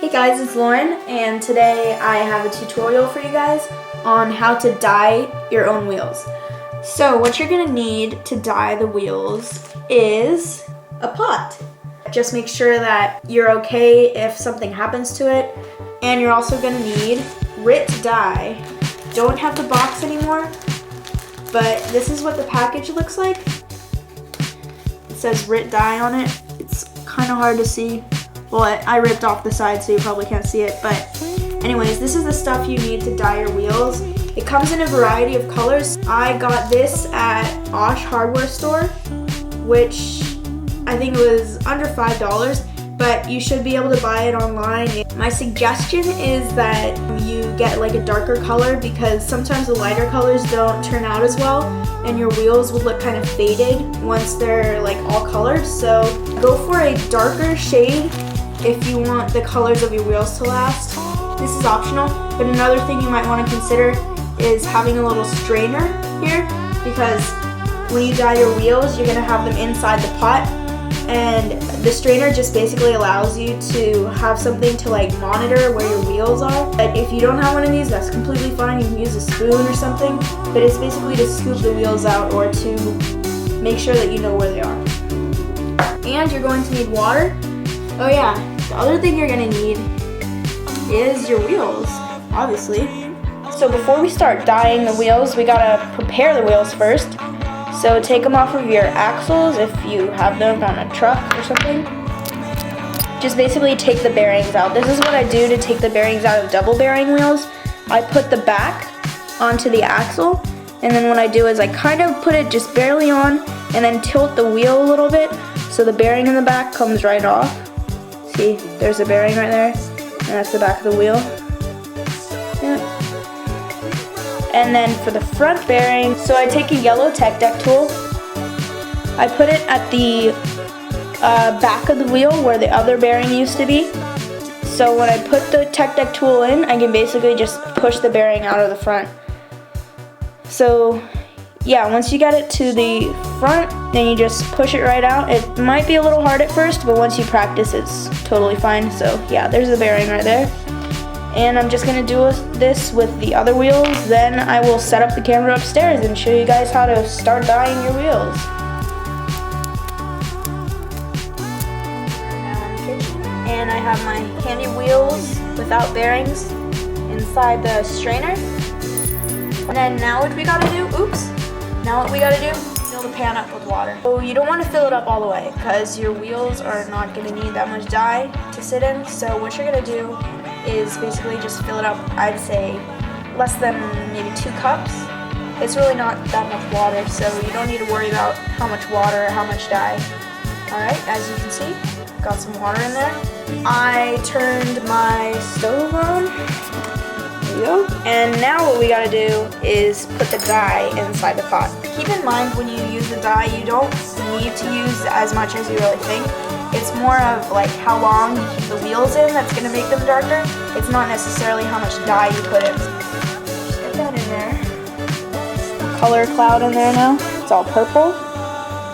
Hey guys, it's Lauren, and today I have a tutorial for you guys on how to dye your own wheels. So what you're gonna need to dye the wheels is a pot. Just make sure that you're okay if something happens to it. And you're also gonna need Rit Dye. Don't have the box anymore, but this is what the package looks like. It says Rit Dye on it. It's kind of hard to see. Well, I ripped off the side so you probably can't see it, but anyways, this is the stuff you need to dye your wheels. It comes in a variety of colors. I got this at Osh hardware store, which I think was under $5, but you should be able to buy it online. My suggestion is that you get like a darker color because sometimes the lighter colors don't turn out as well and your wheels will look kind of faded once they're like all colored. So go for a darker shade if you want the colors of your wheels to last. This is optional, but another thing you might want to consider is having a little strainer here, because when you dye your wheels, you're going to have them inside the pot, and the strainer just basically allows you to have something to like monitor where your wheels are. But if you don't have one of these, that's completely fine. You can use a spoon or something, but it's basically to scoop the wheels out or to make sure that you know where they are. And you're going to need water. Oh yeah, the other thing you're gonna need is your wheels, obviously. So before we start dyeing the wheels, we gotta prepare the wheels first. So take them off of your axles if you have them on a truck or something. Just basically take the bearings out. This is what I do to take the bearings out of double bearing wheels. I put the back onto the axle, and then what I do is I kind of put it just barely on and then tilt the wheel a little bit so the bearing in the back comes right off. See, there's a bearing right there, and that's the back of the wheel. Yeah. And then for the front bearing, so I take a yellow tech deck tool, I put it at the back of the wheel where the other bearing used to be. So when I put the tech deck tool in, I can basically just push the bearing out of the front. So yeah, once you get it to the front, then you just push it right out. It might be a little hard at first, but once you practice, it's totally fine. So yeah, there's the bearing right there. And I'm just gonna do this with the other wheels. Then I will set up the camera upstairs and show you guys how to start dyeing your wheels. And I have my handy wheels without bearings inside the strainer. And then now what we gotta do, now what we gotta do, fill the pan up with water. So you don't wanna fill it up all the way because your wheels are not gonna need that much dye to sit in. So what you're gonna do is basically just fill it up, I'd say less than maybe 2 cups. It's really not that much water, so you don't need to worry about how much water or how much dye. Alright, as you can see, got some water in there. I turned my stove on. There you go. And now what we gotta do is put the dye inside the pot. Keep in mind when you use the dye, you don't need to use as much as you really think. It's more of like how long you keep the wheels in that's gonna make them darker. It's not necessarily how much dye you put in. Just get that in there. Color cloud in there now. It's all purple.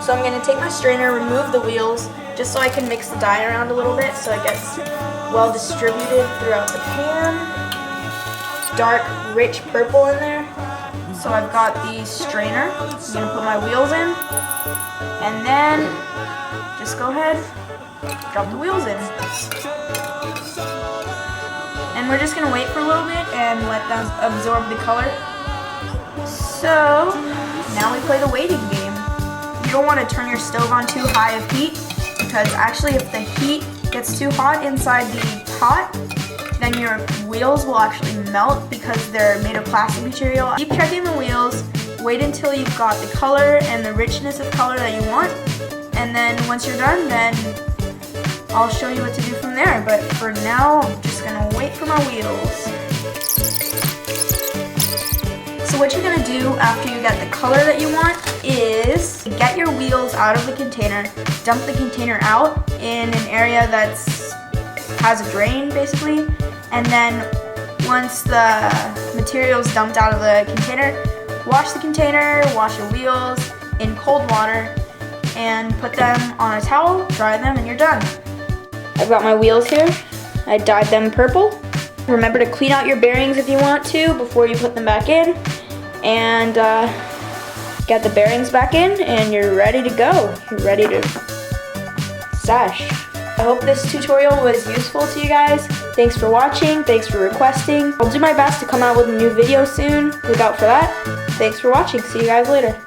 So I'm gonna take my strainer, remove the wheels, just so I can mix the dye around a little bit so it gets well distributed throughout the pan. Dark, rich purple in there. So I've got the strainer. I'm gonna put my wheels in, and then just go ahead, drop the wheels in. And we're just gonna wait for a little bit and let them absorb the color. So now we play the waiting game. You don't want to turn your stove on too high of heat, because actually if the heat gets too hot inside the pot, then your wheels will actually melt because they're made of plastic material. Keep checking the wheels, wait until you've got the color and the richness of color that you want, and then once you're done, then I'll show you what to do from there. But for now, I'm just gonna wait for my wheels. So what you're gonna do after you get the color that you want is get your wheels out of the container, dump the container out in an area that has a drain basically, and then once the material's dumped out of the container, wash the container, wash your wheels in cold water, and put them on a towel, dry them, and you're done. I've got my wheels here. I dyed them purple. Remember to clean out your bearings if you want to before you put them back in. And get the bearings back in and you're ready to go. You're ready to sash. I hope this tutorial was useful to you guys. Thanks for watching, thanks for requesting. I'll do my best to come out with a new video soon. Look out for that. Thanks for watching. See you guys later.